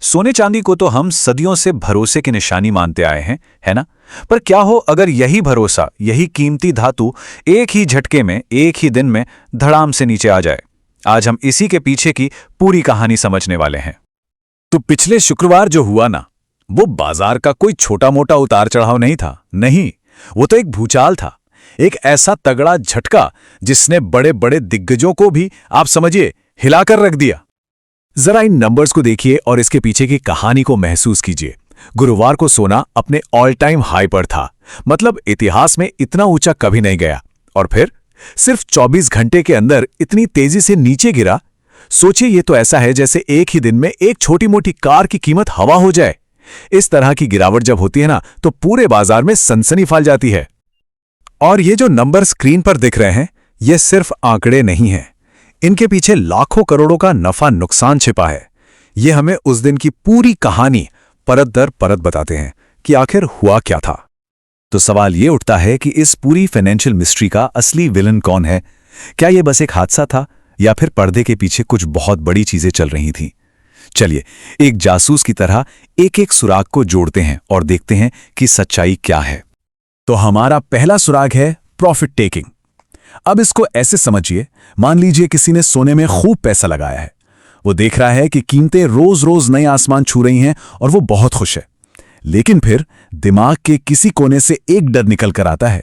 सोने चांदी को तो हम सदियों से भरोसे की निशानी मानते आए हैं, है ना? पर क्या हो अगर यही भरोसा, यही कीमती धातु एक ही झटके में, एक ही दिन में धड़ाम से नीचे आ जाए? आज हम इसी के पीछे की पूरी कहानी समझने वाले हैं। तो पिछले शुक्रवार जो हुआ ना, वो बाजार का कोई छोटा मोटा उतार चढ़ाव नहीं था। नहीं, वो तो एक भूचाल था। एक ऐसा तगड़ा झटका जिसने बड़े बड़े दिग्गजों को भी, आप समझिए, हिलाकर रख दिया। जरा इन नंबर्स को देखिए और इसके पीछे की कहानी को महसूस कीजिए। गुरुवार को सोना अपने ऑल टाइम हाई पर था, मतलब इतिहास में इतना ऊंचा कभी नहीं गया। और फिर सिर्फ 24 घंटे के अंदर इतनी तेजी से नीचे गिरा। सोचिए, ये तो ऐसा है जैसे एक ही दिन में एक छोटी मोटी कार की कीमत हवा हो जाए। इस तरह की गिरावट जब होती है ना, तो पूरे बाजार में सनसनी फैल जाती है। और ये जो नंबर स्क्रीन पर दिख रहे हैं, ये सिर्फ आंकड़े नहीं हैं। इनके पीछे लाखों करोड़ों का नफा नुकसान छिपा है। ये हमें उस दिन की पूरी कहानी परत दर परत बताते हैं कि आखिर हुआ क्या था। तो सवाल ये उठता है कि इस पूरी फाइनेंशियल मिस्ट्री का असली विलन कौन है? क्या ये बस एक हादसा था या फिर पर्दे के पीछे कुछ बहुत बड़ी चीजें चल रही थीं? चलिए, एक जासूस की तरह एक एक सुराग को जोड़ते हैं और देखते हैं कि सच्चाई क्या है। तो हमारा पहला सुराग है प्रॉफिट टेकिंग। अब इसको ऐसे समझिए, मान लीजिए किसी ने सोने में खूब पैसा लगाया है। वो देख रहा है कि कीमतें रोज रोज नए आसमान छू रही हैं और वो बहुत खुश है। लेकिन फिर दिमाग के किसी कोने से एक डर निकल कर आता है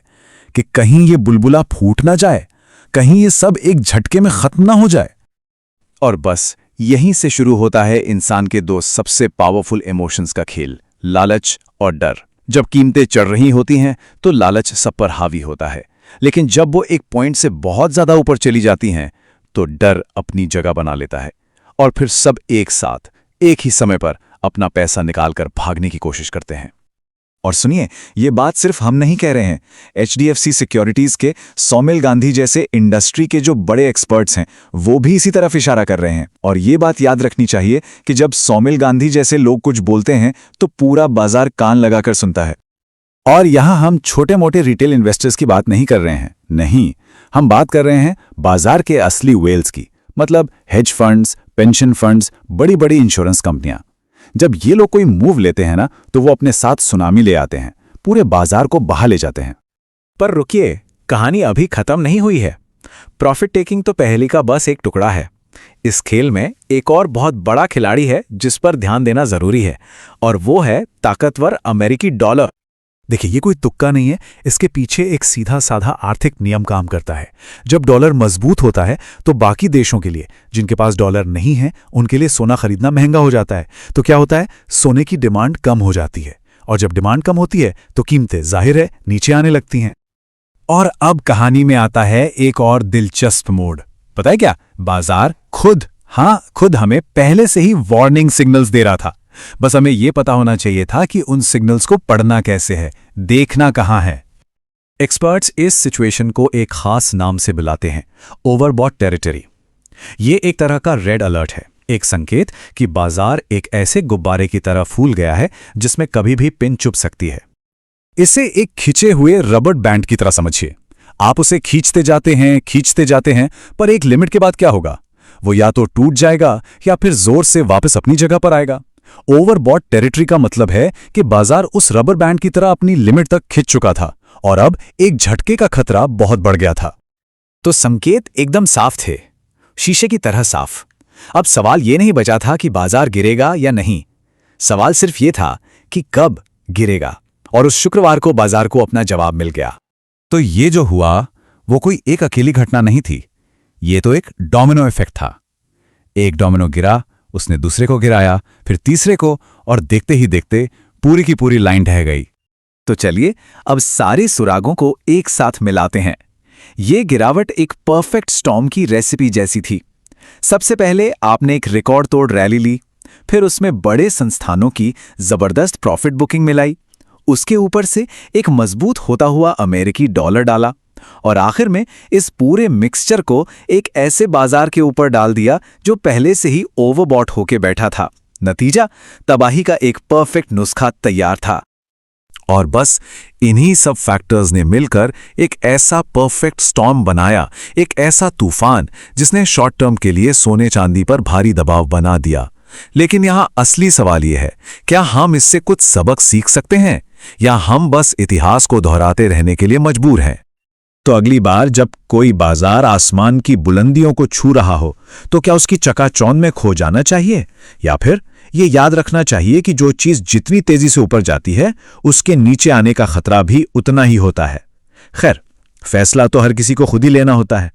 कि कहीं ये बुलबुला फूट ना जाए, कहीं ये सब एक झटके में खत्म ना हो जाए। और बस यहीं से शुरू होता है इंसान के दो सबसे पावरफुल इमोशंस का खेल, लालच और डर। जब कीमतें चढ़ रही होती हैं तो लालच सब पर हावी होता है, लेकिन जब वो एक पॉइंट से बहुत ज्यादा ऊपर चली जाती हैं तो डर अपनी जगह बना लेता है और फिर सब एक साथ एक ही समय पर अपना पैसा निकालकर भागने की कोशिश करते हैं। और सुनिए, ये बात सिर्फ हम नहीं कह रहे हैं। HDFC सिक्योरिटीज के सौमिल गांधी जैसे इंडस्ट्री के जो बड़े एक्सपर्ट्स हैं, वो भी इसी तरफ इशारा कर रहे हैं। और ये बात याद रखनी चाहिए कि जब सौमिल गांधी जैसे लोग कुछ बोलते हैं तो पूरा बाजार कान लगाकर सुनता है। और यहां हम छोटे मोटे रिटेल इन्वेस्टर्स की बात नहीं कर रहे हैं। नहीं, हम बात कर रहे हैं बाजार के असली वेल्स की, मतलब हेज फंड्स, पेंशन फंड्स, बड़ी बड़ी इंश्योरेंस कंपनियां। जब ये लोग कोई मूव लेते हैं ना, तो वो अपने साथ सुनामी ले आते हैं, पूरे बाजार को बहा ले जाते हैं। पर रुकिए, कहानी अभी खत्म नहीं हुई है। प्रॉफिट टेकिंग तो पहेली का बस एक टुकड़ा है। इस खेल में एक और बहुत बड़ा खिलाड़ी है जिस पर ध्यान देना जरूरी है, और वो है ताकतवर अमेरिकी डॉलर। देखिए, ये कोई तुक्का नहीं है, इसके पीछे एक सीधा साधा आर्थिक नियम काम करता है। जब डॉलर मजबूत होता है तो बाकी देशों के लिए, जिनके पास डॉलर नहीं है, उनके लिए सोना खरीदना महंगा हो जाता है। तो क्या होता है, सोने की डिमांड कम हो जाती है, और जब डिमांड कम होती है तो कीमतें जाहिर है नीचे आने लगती हैं। और अब कहानी में आता है एक और दिलचस्प मोड़। पता है क्या? बाजार खुद हमें पहले से ही वार्निंग सिग्नल्स दे रहा था। बस हमें यह पता होना चाहिए था कि उन सिग्नल्स को पढ़ना कैसे है, देखना कहां है। एक्सपर्ट्स इस सिचुएशन को एक खास नाम से बुलाते हैं, ओवरबॉट टेरिटरी। ये एक तरह का रेड अलर्ट है, एक संकेत कि बाजार एक ऐसे गुब्बारे की तरह फूल गया है जिसमें कभी भी पिन चुभ सकती है। इसे एक खिंचे हुए रबर बैंड की तरह समझिए। आप उसे खींचते जाते हैं, पर एक लिमिट के बाद क्या होगा? वो या तो टूट जाएगा या फिर जोर से वापस अपनी जगह पर आएगा। ओवरबॉट टेरिटरी का मतलब है कि बाजार उस रबर बैंड की तरह अपनी लिमिट तक खिंच चुका था और अब एक झटके का खतरा बहुत बढ़ गया था। तो संकेत एकदम साफ थे, शीशे की तरह साफ। अब सवाल यह नहीं बचा था कि बाजार गिरेगा या नहीं, सवाल सिर्फ यह था कि कब गिरेगा। और उस शुक्रवार को बाजार को अपना जवाब मिल गया। तो ये जो हुआ वो कोई एक अकेली घटना नहीं थी, ये तो एक डोमिनो इफेक्ट था। एक डोमिनो गिरा, उसने दूसरे को गिराया, फिर तीसरे को, और देखते ही देखते पूरी की पूरी लाइन ढह गई। तो चलिए अब सारे सुरागों को एक साथ मिलाते हैं। ये गिरावट एक परफेक्ट स्टॉर्म की रेसिपी जैसी थी। सबसे पहले आपने एक रिकॉर्ड तोड़ रैली ली, फिर उसमें बड़े संस्थानों की जबरदस्त प्रॉफिट बुकिंग मिलाई, उसके ऊपर से एक मजबूत होता हुआ अमेरिकी डॉलर डाला, और आखिर में इस पूरे मिक्सचर को एक ऐसे बाजार के ऊपर डाल दिया जो पहले से ही ओवरबॉट होके बैठा था। नतीजा, तबाही का एक परफेक्ट नुस्खा तैयार था। और बस इन्हीं सब फैक्टर्स ने मिलकर एक ऐसा परफेक्ट स्टॉर्म बनाया, एक ऐसा तूफान जिसने शॉर्ट टर्म के लिए सोने चांदी पर भारी दबाव बना दिया। लेकिन यहां असली सवाल यह है, क्या हम इससे कुछ सबक सीख सकते हैं या हम बस इतिहास को दोहराते रहने के लिए मजबूर हैं? तो अगली बार जब कोई बाजार आसमान की बुलंदियों को छू रहा हो तो क्या उसकी चकाचौंध में खो जाना चाहिए, या फिर ये याद रखना चाहिए कि जो चीज जितनी तेजी से ऊपर जाती है उसके नीचे आने का खतरा भी उतना ही होता है। खैर, फैसला तो हर किसी को खुद ही लेना होता है।